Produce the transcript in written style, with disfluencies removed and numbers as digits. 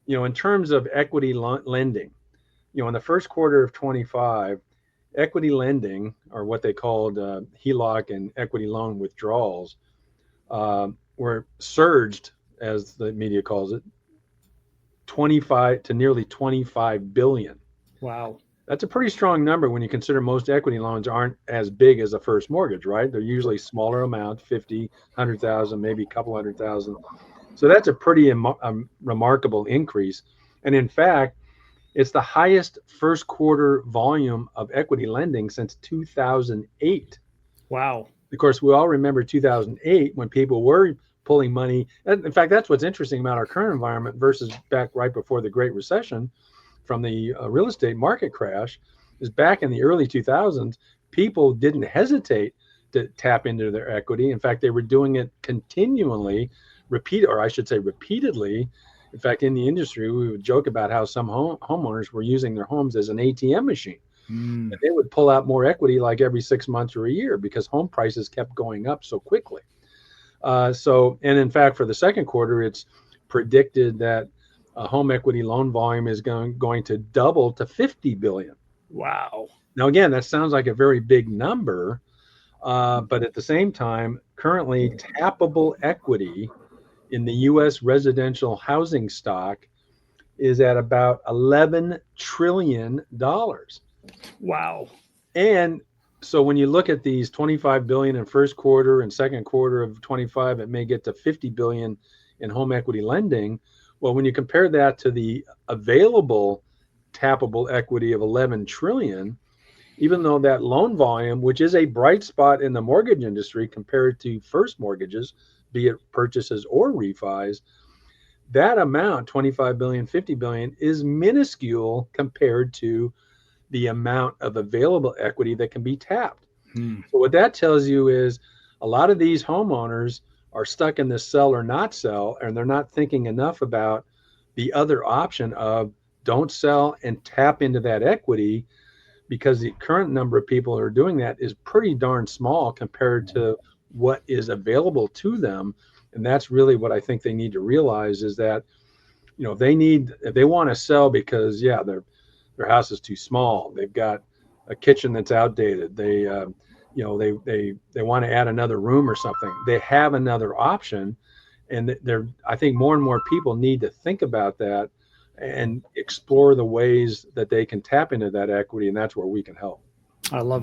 In terms of equity lending, in the first quarter of 25, equity lending, or what they called HELOC and equity loan withdrawals, were surged, as the media calls it, 25 to nearly 25 billion. Wow. That's a pretty strong number when you consider most equity loans aren't as big as a first mortgage, right? They're usually smaller amount, 50, 100,000, maybe a couple 100,000. So that's a pretty remarkable increase. And in fact, it's the highest first quarter volume of equity lending since 2008. Wow. Of course, we all remember 2008 when people were pulling money. And in fact, that's what's interesting about our current environment versus back right before the Great Recession from the real estate market crash. Is back in the early 2000s, people didn't hesitate to tap into their equity. In fact, they were doing it continually, or I should say repeatedly. In fact, in the industry, we would joke about how some homeowners were using their homes as an ATM machine. Mm. And they would pull out more equity like every 6 months or a year because home prices kept going up so quickly. And in fact, for the second quarter, it's predicted that home equity loan volume is going to double to 50 billion. Wow. Now, again, that sounds like a very big number, but at the same time, currently tappable equity in the U.S. residential housing stock is at about $11 trillion. Wow. And so when you look at these 25 billion in first quarter and second quarter of 25, it may get to 50 billion in home equity lending. Well, when you compare that to the available tappable equity of 11 trillion, even though that loan volume, which is a bright spot in the mortgage industry compared to first mortgages, be it purchases or refis, that amount, 25 billion, 50 billion, is minuscule compared to the amount of available equity that can be tapped. Hmm. So what that tells you is a lot of these homeowners are stuck in this sell or not sell, and they're not thinking enough about the other option of don't sell and tap into that equity, because the current number of people who are doing that is pretty darn small compared to what is available to them. And that's really what I think they need to realize is that, if they want to sell because, yeah, their house is too small. They've got a kitchen that's outdated. They want to add another room or something. They have another option, and I think more and more people need to think about that and explore the ways that they can tap into that equity, and that's where we can help. I love it.